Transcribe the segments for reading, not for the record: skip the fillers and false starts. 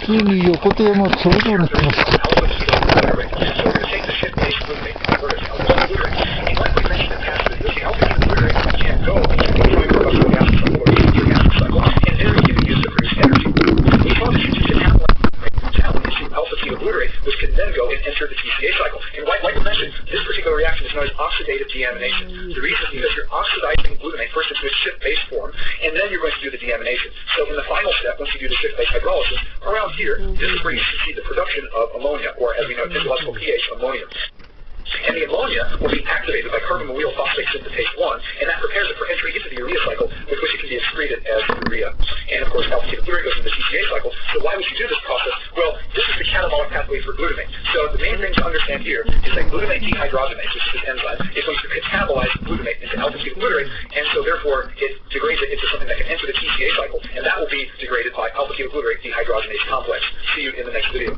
ついに横手山頂上に来ました。which can then go and enter the TCA cycle. And like I mentioned, this particular reaction is known as oxidative deamination. The reason is because you're oxidizing glutamate first into a shift-based form, and then you're going to do the deamination. So in the final step, once you do the shift-based hydrolysis, around here, this is where you see the production of ammonia, or as we know, physiological pH, ammonia. And the ammonia will be activated by carbonyl phosphate synthetase 1, and that prepares it for entry into the urea cycle, with which it can be excreted as urea. And of course, alpha ketoglutarate goes into the TCA cycle. So why would you do this process? Well, this is the catabolic pathway for glutamate. So the main thing to understand here is that glutamate dehydrogenase, which is this enzyme, is going to catabolize glutamate into alpha ketoglutarate, and so therefore it degrades it into something that can enter the TCA cycle, and that will be degraded by alpha ketoglutarate dehydrogenase complex. See you in the next video.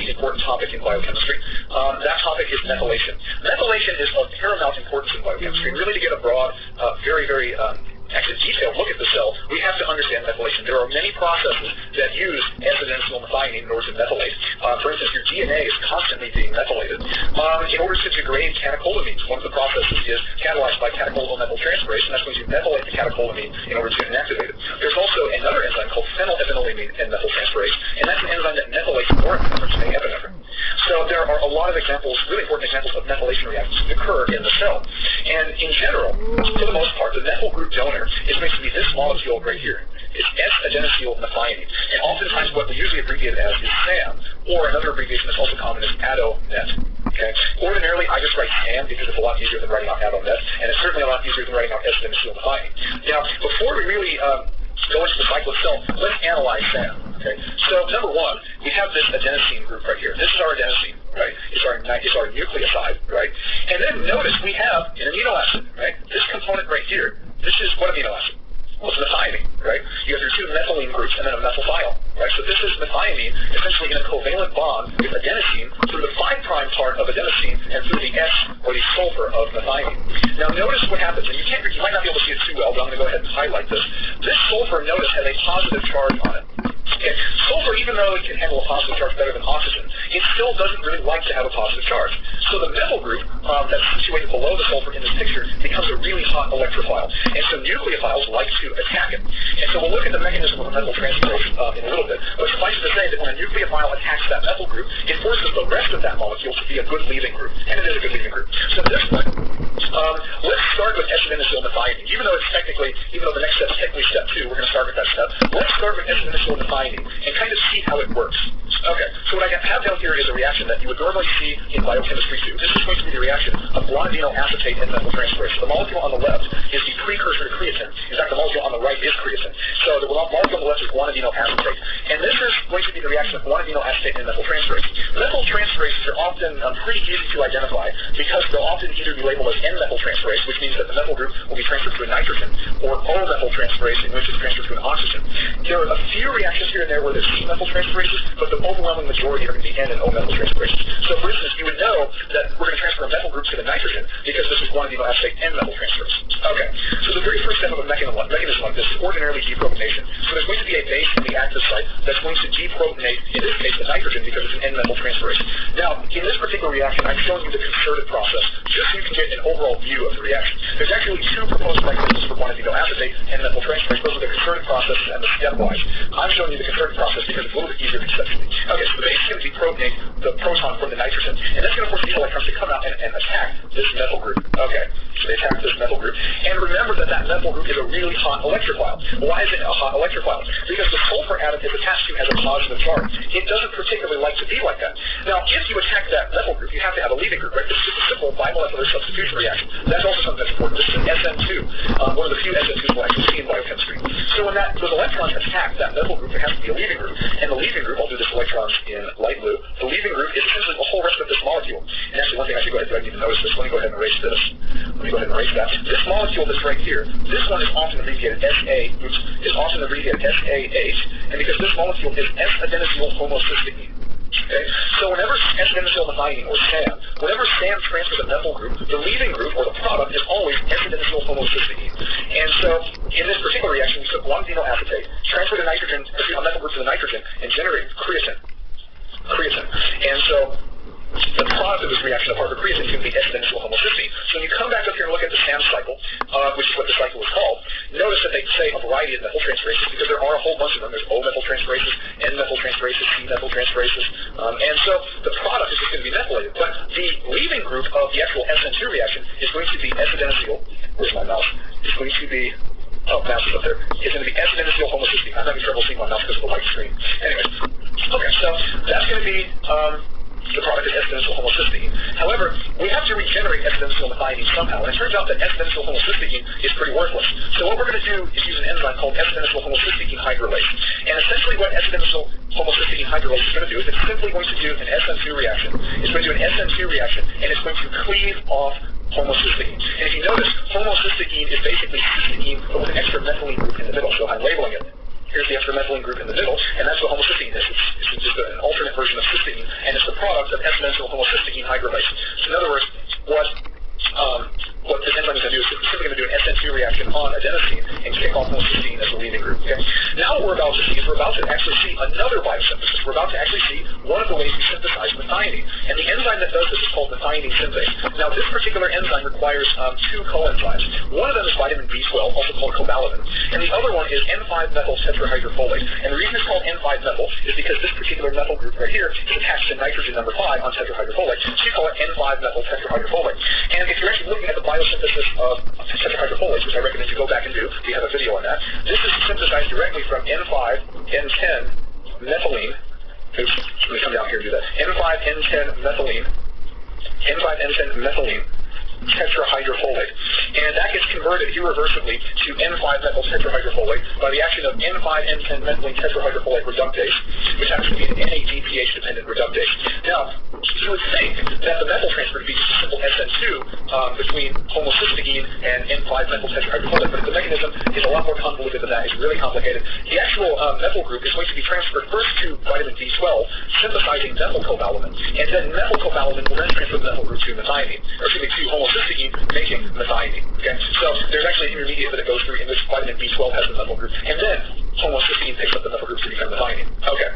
Important topic in biochemistry. That topic is methylation. Methylation is of paramount importance in biochemistry. And really, to get a broad, very actually detailed look at the cell, we have to understand methylation. There are many processes that use S-adenosine methionine in order to methylate. For instance, your DNA is constantly being methylated. In order to degrade catecholamines, one of the processes is catalyzed by catechol methyltransferase, and that's going to methylate the catecholamine in order to inactivate it. There's also another enzyme called phenylethylamine and methyltransferase, and that's an enzyme that methylates norepinephrine to make epinephrine. So there are a lot of examples, really important examples of methylation reactions that occur in the cell. And in general, for the most part, the methyl group donor is going to be this molecule right here. It's S-adenosine methionine. And oftentimes what we usually abbreviate as is SAM, or another abbreviation that's also common is ADO-NET. Okay? Ordinarily, I just write SAM because it's a lot easier than writing out ADO-NET, and it's certainly a lot easier than writing out S-adenosine methionine. Now, before we really go into the cycle itself, let's analyze SAM. Okay? So number one, we have this adenosine group right here. This is our adenosine, right? It's our nucleoside, right? And then notice we have an amino acid, right? This component right here, this is what amino acid? Well, it's methionine, right? You have your two methylene groups and then a methylthiol, right? So this is methionine essentially in a covalent bond with adenosine through the 5' part of adenosine and through the S or the sulfur of methionine. Now notice what happens, and you might not be able to see it too well, but I'm going to go ahead and highlight this. This sulfur, notice, has a positive charge on it. Okay. Sulfur, even though it can handle a positive charge better than oxygen, it still doesn't really like to have a positive charge. So the methyl group that's situated below the sulfur in this picture becomes a really hot electrophile. And so nucleophiles like to attack it. And so we'll look at the mechanism of methyltransferase in a little bit. But suffice it to say that when a nucleophile attacks that methyl group, it forces the rest of that molecule to be a good leaving group. And it is a good leaving group. So at this point, let's start with S-adenosine methionine. Even though the next step is technically step 2, we're going to start with that step. Let's start with S-adenosine methionine and kind of see how it works. Okay, so what I have down here is a reaction that you would normally see in biochemistry too. This is going to be the reaction of guanidino acetate and methyltransferase. The molecule on the left is the precursor to creatine. In fact, the molecule on the right is creatine. So the molecule on the left is guanidino acetate. And this is going to be the reaction of guanidino acetate and methyltransferase. Methyltransferases are often pretty easy to identify because they'll often either be labeled as N-methyltransferase, which means that the methyl group will be transferred to a nitrogen, or O-methyltransferase, in which it's transferred to an oxygen. There are a few reactions here and there where there's C-methyltransferases, but the overwhelming majority are going to be N and O-methyltransferases. So for instance, you would know that we're going to transfer a methyl group to the nitrogen because this is guanidino acetate N-methyltransferase. Okay, so the very first step of a mechanism like this is ordinarily deprotonation. So there's going to be a base in the active site that's going to deprotonate, in this case, the nitrogen because it's an N-methyltransferase. Now, in this particular reaction, I'm showing you the concerted process just so you can get an overall view of the reaction. There's actually 2 proposed mechanisms for guanidino acetate and methyltransferase. Those are the concerted processes and the stepwise. I'm showing you the concerted process because it's a little bit easier conceptually. Okay, so the base is going to deprotonate the proton from the nitrogen, and that's going to force these electrons to come out and attack this methyl group. Okay, so they attack this methyl group. And remember that methyl group is a really hot electrophile. Why is it a hot electrophile? Because the sulfur atom it's attached to has a positive charge. It doesn't particularly like to be like that. Now, if you attack that methyl group, you have to have a leaving group, right? This is just a simple bimolecular substitution reaction. That's also something that's important. This is an SN2, one of the few SN2s we'll actually see in biochemistry. So when those electrons attack that methyl group, there has to be a leaving group. And the leaving group, I'll do this electrons in light blue, the leaving group is essentially the whole rest of this molecule. And that's actually, one thing I should go ahead and do, I didn't even notice this. Let me go ahead and erase this. Let me go ahead and erase that. This molecule that's right here, this one is often abbreviated is often abbreviated SAH, and because this molecule is S-adenosine homocysteine. Okay? So whenever S-adenosine methionine, or SAM, whenever SAM transfers a methyl group, the leaving group, or the product, is always S-adenosine homocysteine. And so in this particular reaction, we took 1-phenyl acetate, transferred a methyl group to the nitrogen, and generated creatine. And so the product of this reaction, the part of creatine, is going to be S-adenosine homocysteine. So when you come back up here and look at the SAM cycle, which is what the cycle is called, notice that they say a variety of methyltransferases, because there are a whole bunch of them. There's O-methyltransferases, N-methyltransferases, C-methyltransferases, and so the product is just going to be methylated. But the leaving group of the actual SN2 reaction is going to be S-adenosine. Where's my mouse? It's going to be mouse is up there. It's going to be S-adenosine homocysteine. I'm having trouble seeing my mouse because of the white screen. Anyways, okay, so that's going to be the product is S-adenosine homocysteine. However, we have to regenerate S-adenosine methionine somehow, and it turns out that S-adenosine homocysteine is pretty worthless. So what we're going to do is use an enzyme called S-adenosine homocysteine hydrolase. And essentially what S-adenosine homocysteine hydrolase is going to do is it's simply going to do an SN2 reaction. It's going to do an SN2 reaction, and it's going to cleave off homocysteine. And if you notice, homocysteine is basically cysteine, but with an extra methylene group in the middle, so I'm labeling it. Here's the extra methylene group in the middle, and that's what homocysteine is. It's just an alternate version of cysteine, and it's the product of S-adenosine homocysteine hydrolase. So in other words, what this enzyme is going to do is it's simply going to do an SN2 reaction on adenosine and kick off homocysteine as the leaving group. Okay? Now what we're about to see is we're about to actually see another biosynthesis. We're about to actually see one of the ways we synthesize methionine. And the enzyme that does this is called methionine synthase. Now this particular enzyme requires two coenzymes. One of them is vitamin B12, also called cobalamin, and the other one is N5-methyl tetrahydrofolate. And the reason it's called N5-methyl is because this particular methyl group right here is attached to nitrogen number 5 on tetrahydrofolate. So you call it N5-methyl tetrahydrofolate. And if you're actually looking at the biosynthesis of tetrahydrofolates, which I recommend you go back and do, we have a video on that, this is synthesized directly from N5-N10 methylene. Oops, let me come down here and do that. N5-N10 methylene tetrahydrofolate. And that gets converted irreversibly to N5-methyl tetrahydrofolate by the action of N5-N10 methylene tetrahydrofolate reductase, which happens to be an NADPH-dependent reductase. Now, you would think that the methyl transfer would be just a simple SN2 between homocysteine and N5-methyl tetrahydrofolate, but the mechanism is a lot more convoluted than that. It's really complicated. The actual methyl group is going to be transferred first to vitamin B12, synthesizing methylcobalamin, and then methylcobalamin will then transfer the methyl group to methionine, or excuse me, to homocysteine, making methionine. Okay? So there's actually an intermediate that it goes through in which vitamin B12 has the methyl group, and then homocysteine picks up the methyl group to become methionine. Okay.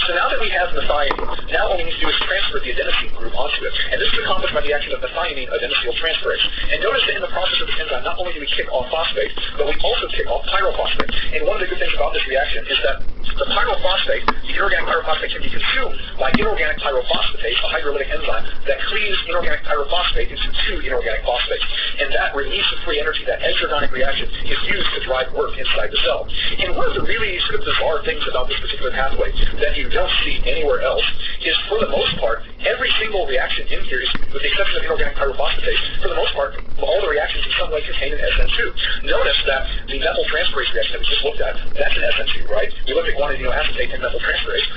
So now that we have methionine, now all we need to do is transfer the adenosine group onto it. And this is accomplished by the action of methionine adenosyl transferase. And notice that in the process of this enzyme, not only do we kick off phosphate, but we also kick off pyrophosphate. And one of the good things about this reaction is that the pyrophosphate, the inorganic pyrophosphate, can be consumed by inorganic pyrophosphatase, a hydrolytic enzyme that cleaves inorganic pyrophosphate into two inorganic phosphates. And that release of free energy, that exergonic reaction, is used to drive work inside the cell. And one of the really sort of bizarre things about this particular pathway that you don't see anywhere else is, for the most part, every single reaction in here is, with the exception of inorganic pyrophosphatase, for the most part, all the reactions in some way contain an SN2. Notice that the methyltransferase reaction that we just looked at, that's an SN2, right? We looked at 1-amino acetate and methyltransferase.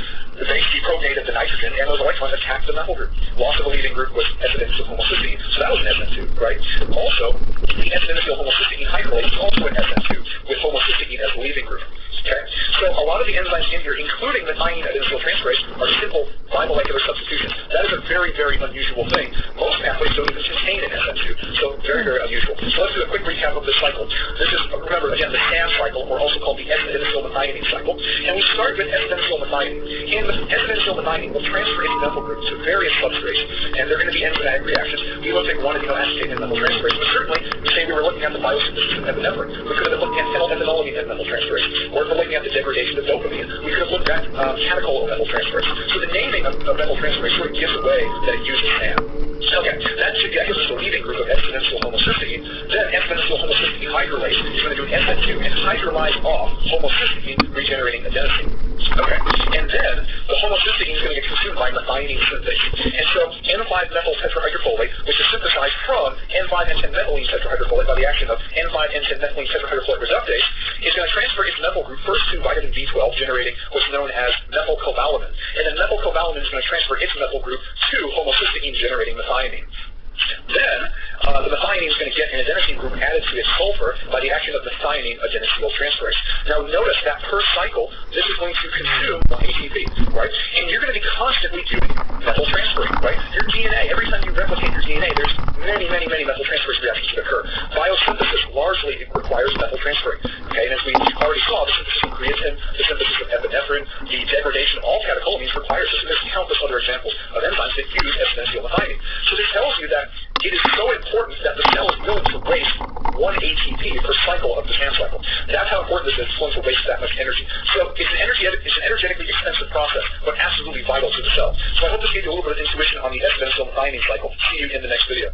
They deprotonated the nitrogen, and those electrons attacked the methyl group. Loss of the leaving group was S-adenosine homocysteine, so that was an SN2, right? Also, the S-adenosine homocysteine hydrolase is also an SN2, with homocysteine as the leaving group. Okay? So a lot of the enzymes in here, including the methionine adenosyl transferase, are simple bimolecular substitutions. That is a very, very unusual thing. Most pathways don't even contain an SN2, so very, very unusual. So let's do a quick recap of this cycle. This is, remember, again, the SAM cycle, or also called the S-adenosine methionine cycle. And we start with S-adenosine methionine. And the S-adenosine methionine will transfer its methyl group to various substrates, and they're going to be enzymatic reactions. We looked at 1-amino acetate and methyltransferase, but certainly, say we were looking at the biosynthesis of epinephrine, we could have been looking at phenylethanolamine and methyltransferase, or if we're looking at the degradation of dopamine, we could have looked at catechol methyltransferase. So the naming of methyltransferase sort of gives away that it uses SAM. Okay, that should gives us the leaving group of S-adenosine homocysteine. Then S-adenosine homocysteine hydrolase is going to do an SN2 and hydrolyze off homocysteine, regenerating adenosine. Okay, and then the homocysteine is going to get consumed by methionine synthase. And so N5-methyl tetrahydrofolate, which is synthesized from N5-N10-methylene tetrahydrofolate by the action of N5-N10-methylene tetrahydrofolate reductase, is going to transfer its methyl group first to vitamin B12, generating what's known as methylcobalamin. And then methylcobalamin is going to transfer its methyl group to homocysteine, generating methionine. Then, the methionine is going to get an adenosine group added to its sulfur by the action of methionine adenosyl transferase. Now, notice that per cycle, this is going to consume 1 ATP, right? And you're going to be constantly doing methyl transferring, right? Your DNA, every time you replicate your DNA, there's many methyl transferase reactions that occur. Biosynthesis largely requires methyl transferring, okay? And as we already saw, the synthesis of creatine, the synthesis of epinephrine, the degradation of all catecholamines requires this. And there's countless other examples of enzymes that use adenosyl methionine. So this tells you that it is so important that the cell is willing to waste 1 ATP per cycle of the SAM cycle. That's how important this is. It's willing to waste that much energy. So it's an energetically expensive process, but absolutely vital to the cell. So I hope this gave you a little bit of intuition on the S-adenosyl methionine cycle. See you in the next video.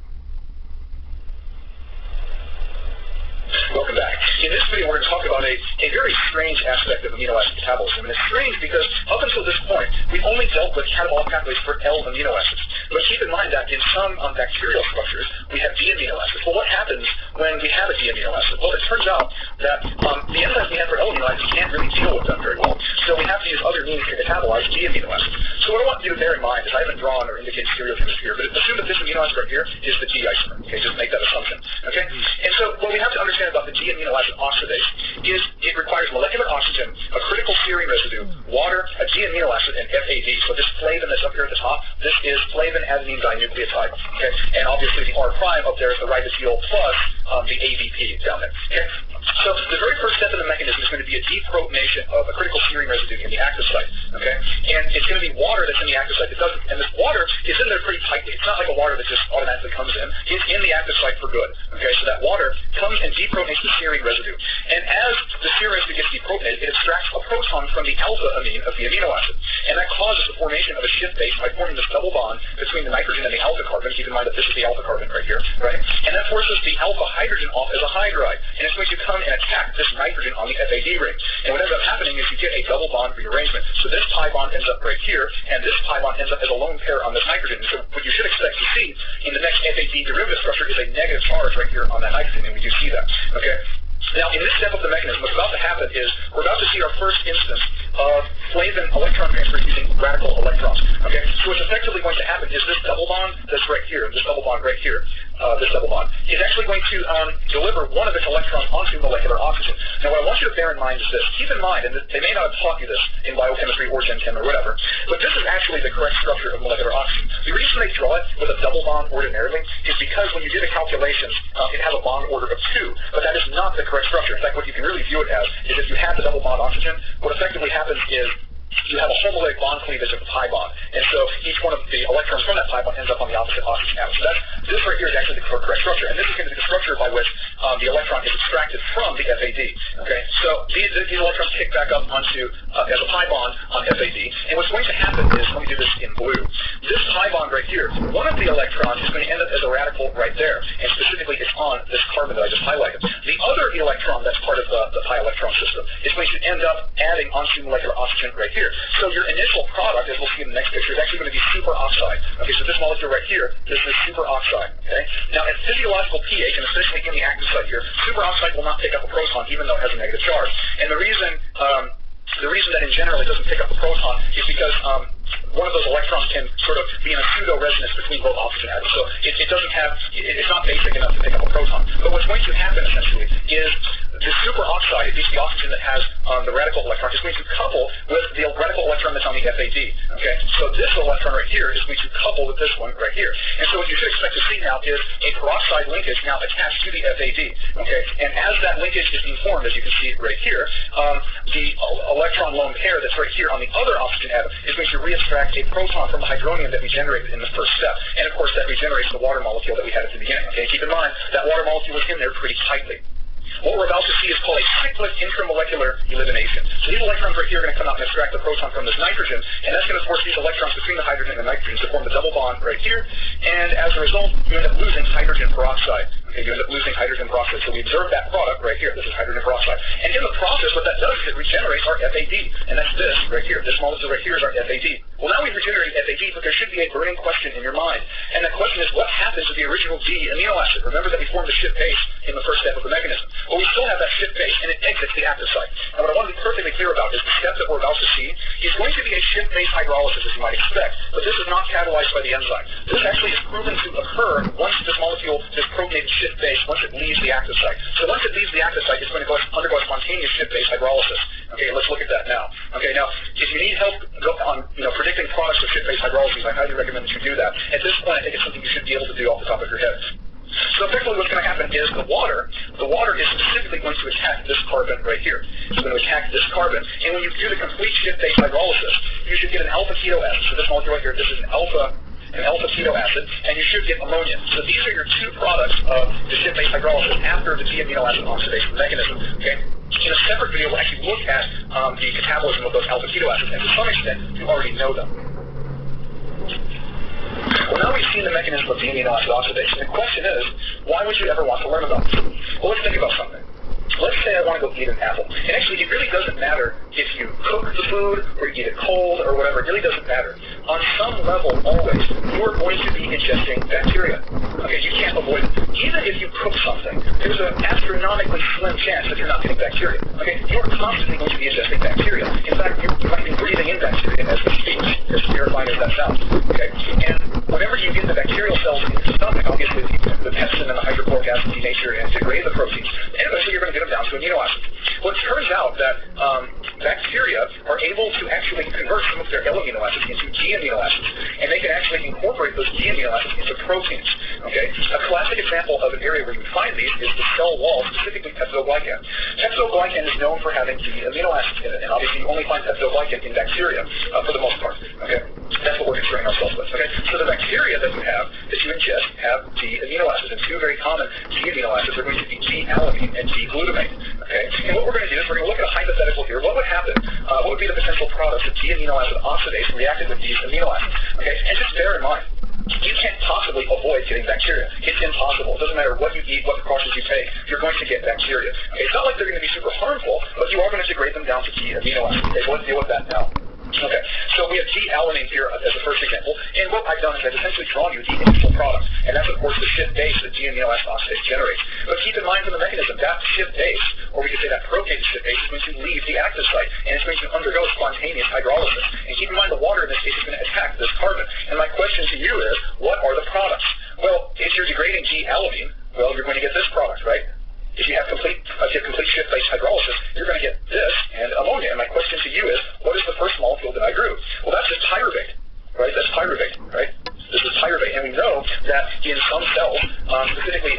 Welcome back. In this video, we're going to talk about a very strange aspect of amino acid metabolism. And it's strange because up until this point, we've only dealt with catabolic pathways for L amino acids. But keep in mind that in some bacterial structures, we have D amino acids. Well, what happens when we have a D amino acid? Well, it turns out that the enzymes we have for L amino acids can't really deal with them very well. So we have to use other means to metabolize D amino acids. So what I want you to bear in mind is I haven't drawn or indicated stereochemistry here, but assume that this amino acid right here is the D isomer. Okay, just make that assumption. Okay? And so what we have to understand about the D amino acid oxidase is it requires molecular oxygen, a critical serine residue, water, a D amino acid, and FAD. So this flavin that's up here at the top, this is flavin adenine dinucleotide. Okay? And obviously the R prime up there is the ribosyl plus the ABP down there. Okay? So the very first step in the mechanism is going to be a deprotonation of a critical serine residue in the active site. Okay? And it's going to be water that's in the active site that doesn't. And this water is in there pretty tightly. It's not like a water that just automatically comes in. It's in the active site for good. Okay? So that water comes and deprotonates the serine residue. And as the serine residue gets deprotonated, it extracts a proton from the alpha amine of the amino acid. And that causes the formation of a shift base by forming this double bond between the nitrogen and the alpha carbon. Keep in mind that this is the alpha carbon right here, right? And that forces the alpha hydrogen off as a hydride. And it's going to come and attack this nitrogen on the FAD ring. And what ends up happening is you get a double bond rearrangement. So this pi bond ends up right here, and this pi bond ends up as a lone pair on this nitrogen. And so what you should expect to see in the next FAD derivative structure is a negative charge right here on that nitrogen, and we do see that. Okay? Now, in this step of the mechanism, what's about to happen is we're about to see our first instance of flavin electron transfer using radical electrons. Okay? So what's effectively going to happen is this double bond that's right here, this double bond right here, this double bond, is actually going to deliver one of its electrons onto molecular oxygen. Now, what I want you to bear in mind is this. Keep in mind, and they may not have taught you this in biochemistry or Gen Chem or whatever, but this is actually the correct structure of molecular oxygen. The reason they draw it with a double bond ordinarily is because when you do the calculations, it has a bond order of 2, but that is not the correct structure. In fact, what you can really view it as is if you have the double bond oxygen, what effectively happens is you have a homolytic bond cleavage of the pi bond. And so each one of the electrons from that pi bond ends up on the opposite oxygen atom. So this right here is actually the correct structure. And this is going to be the structure by which the electron is extracted from the FAD. Okay? So these electrons kick back up onto, as a pi bond on FAD. And what's going to happen is, let me do this in blue. This pi bond right here, one of the electrons is going to end up as a radical right there. And specifically, it's on this carbon that I just highlighted. The other electron that's part of the pi electron system is going to end up adding onto molecular oxygen right here. So your initial product, as we'll see in the next picture, is actually going to be superoxide. Okay, so this molecule right here is the superoxide. Okay? Now, at physiological pH, and especially in the active site here, superoxide will not pick up a proton, even though it has a negative charge. And the reason that in general it doesn't pick up a proton is because one of those electrons can sort of be in a pseudo-resonance between both oxygen atoms. So it's not basic enough to pick up a proton. But what's going to happen, essentially, is the superoxide, at least the oxygen that has the radical electron, is going to couple with the radical electron that's on the FAD. Okay? So this electron right here is going to couple with this one right here. And so what you should expect to see now is a peroxide linkage now attached to the FAD. Okay? And as that linkage is being formed, as you can see right here, the electron lone pair that's right here on the other oxygen atom is going to re-extract a proton from the hydronium that we generated in the first step. And of course, that regenerates the water molecule that we had at the beginning. Okay? Keep in mind, that water molecule was in there pretty tightly. What we're about to see is called a cyclic intramolecular elimination. So these electrons right here are going to come out and extract the proton from this nitrogen, and that's going to force these electrons between the hydrogen and the nitrogen to form the double bond right here, and as a result, you end up losing hydrogen peroxide. Okay, you end up losing hydrogen peroxide. So we observe that product right here. This is hydrogen peroxide. And in the process, what that does is it regenerates our FAD. And that's this right here. This molecule right here is our FAD. Well, now we've regenerated FAD, but there should be a burning question in your mind. And the question is, what happens to the original D amino acid? Remember that we formed the shift base in the first step of the mechanism. Well, we still have that shift base, and it exits the active site. Now, what I want to be perfectly clear about is the step that we're about to see is going to be a shift base hydrolysis, as you might expect, but this is not catalyzed by the enzyme. This actually is proven to occur once this molecule, this protonated shift base, once it leaves the active site. So once it leaves the active site, it's going to undergo spontaneous shift base hydrolysis. Okay, let's look at that now. Okay, now, if you need help on predicting products of shift base hydrolysis, I highly recommend that you do that. At this point, I think it's something you should be able to do off the top of your head. So effectively what's going to happen is the water is specifically going to attack this carbon right here. It's going to attack this carbon, and when you do the complete shift-base hydrolysis, you should get an alpha keto acid. So this molecule right here, this is an alpha keto acid, and you should get ammonia. So these are your two products of the shift-base hydrolysis after the D-amino acid oxidation mechanism. Okay? In a separate video, we'll actually look at the catabolism of those alpha keto acids, and to some extent, you already know them. Well, now we've seen the mechanism of D-amino acid oxidation. The question is, why would you ever want to learn about this? Well, let's think about something. Let's say I want to go eat an apple. And actually, it really doesn't matter if you cook the food or you eat it cold or whatever. It really doesn't matter. On some level, always, you're going to be ingesting bacteria. Okay, you can't avoid it. Even if you cook something, there's an astronomically slim chance that you're not getting bacteria. Okay, you're constantly going to be ingesting bacteria. In fact, you might be breathing in bacteria as we speak, as terrifying as that sounds. Okay, and whenever you get the bacterial cells in your stomach, obviously the pepsin and the hydrochloric acid denature and degrade the proteins, and eventually you're going to get them down to amino acids. Well, it turns out that bacteria are able to actually convert some of their L amino acids into G amino acids, and they can actually incorporate those G amino acids into proteins. Okay, a classic example of an area where you would find these is the cell wall, specifically peptidoglycan. Peptidoglycan is known for having G amino acids in it, and obviously you only find peptidoglycan in bacteria for the most part. Okay, that's what we're concerning ourselves with. Okay, so the bacteria that you ingest have G amino acids, and two very common G amino acids are going to be G-alanine and G-glutamate. Okay, and what we're going to do is we're going to look at a hypothetical here. What would happen? What would be the potential products of G-amino acid oxidase reacted with these amino acids? Okay, and just bear in mind, you can't possibly avoid getting bacteria. It's impossible. It doesn't matter what you eat, what precautions you take, you're going to get bacteria. Okay, it's not like they're going to be super harmful, but you are going to degrade them down to G-amino acids. Okay, so let's deal with that now. Okay, so we have G-alanine here as the first example, and what I've done is I've essentially drawn you the initial product, and that's of course the shift base that G-amino acid oxidase generates. But keep in mind from the mechanism, that shift base, or we could say that protonated shift base, is going to leave the active site, and it's going to undergo spontaneous hydrolysis. And keep in mind the water in this case is going to attack this carbon. And my question to you is, what are the products? Well, if you're degrading G-alanine, well, you're going to get this product, right? If you have complete shift-base hydrolysis, you're going to get this and ammonia. And my question to you is, what is the first molecule that I grew? Well, that's just pyruvate, right? That's pyruvate, right? This is pyruvate, and we know that in some cells, specifically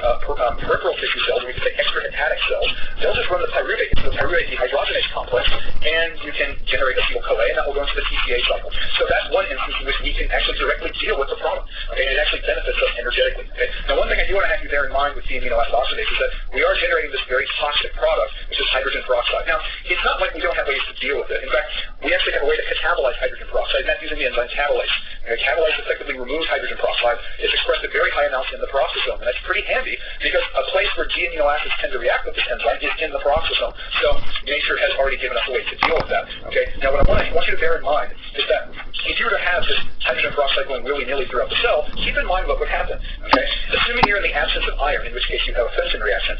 peripheral tissue cells, or we can say extrahepatic cells, they'll just run the pyruvate into the pyruvate dehydrogenase complex, and you can generate acetyl-CoA, and that will go into the TCA cycle. So that's one instance in which we can actually directly deal with the problem, okay, and it actually benefits us energetically. Okay? Now, one thing I do want to have you bear in mind with D-amino acid oxidase is that we are generating this very toxic product, which is hydrogen peroxide. Now, it's not like we don't have ways to deal with it. In fact, we actually have a way to catabolize hydrogen peroxide, and that's using the enzyme catalase. Catalase effectively removes hydrogen peroxide. It's expressed at very high amounts in the peroxisome, and that's pretty handy because a place where G-amino acids tend to react with this enzyme is in the peroxisome. So nature has already given us a way to deal with that. Okay. Now, what I want you to bear in mind is that if you were to have this hydrogen peroxide going willy-nilly throughout the cell, keep in mind what would happen. Okay. Assuming you're in the absence of iron, in which case you have a Fenton reaction,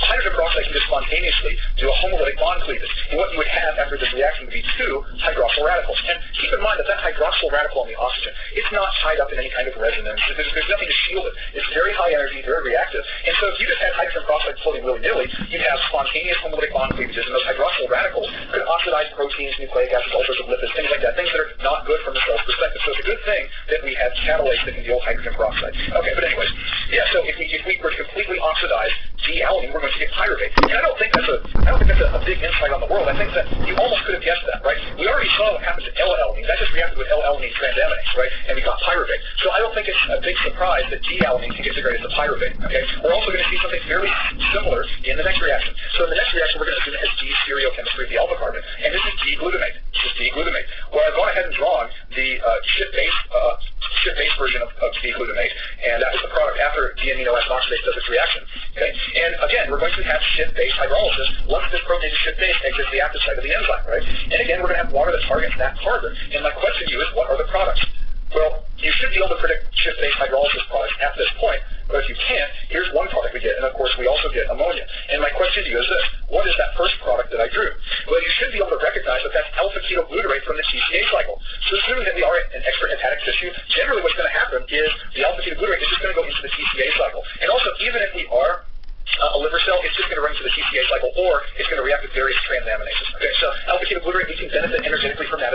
hydrogen peroxide can just spontaneously do a homolytic bond cleavage, and what you would have after this reaction would be two hydroxyl radicals. And keep in mind that that hydroxyl radical on the oxygen, it's not tied up in any kind of resonance. There's nothing to shield it. It's very high energy, very reactive. And so if you just had hydrogen peroxide floating willy-nilly, you'd have spontaneous homolytic bond cleavages, and those hydroxyl radicals could oxidize proteins, nucleic acids, all sorts of lipids, things like that, things that are not good from the cell's perspective. So it's a good thing that we have catalase that can deal with hydrogen peroxide. Okay, but anyways, yeah, so if we were to completely oxidize D-alanine, we're going to get pyruvate. And I don't think that's a big insight on the world. I think that you almost could have guessed that, right? We already saw what happens to L-alanine. That just reacted with L-alanine transaminase, right? And we got pyruvate. So I don't think it's a big surprise that D-alanine can get degraded to pyruvate, okay? We're also going to see something very similar in the next reaction. So in the next reaction, we're going to assume it has D-stereochemistry of the alpha carbon, and this is D-glutamate. This is D-glutamate. Well, I've gone ahead and drawn the ship-base version of D-glutamate, and that is the product after D-amino acid oxidase does its reaction, okay? And again, we're going to have ship-base hydrolysis. Once this protein is ship-base, exits the active site of the enzyme, right? And again, we're going to have water that targets that carbon. And my question to you is, what are the products? Well, you should be able to predict ship-based hydrolysis products at this point, but if you can't, here's one product we get, and of course we also get ammonia. And my question to you is this: what is that first product that I drew? Well, you should be able to recognize that that's alpha-ketoglutarate from the TCA cycle. So assuming that we are in extrahepatic tissue, generally what's going to happen is the alpha-ketoglutarate is just going to go into the TCA cycle. And also, even if we are a liver cell, it's just going to run into the TCA cycle, or it's going to react with various transaminases. Okay, so alpha-ketoglutarate, we can benefit energetically from that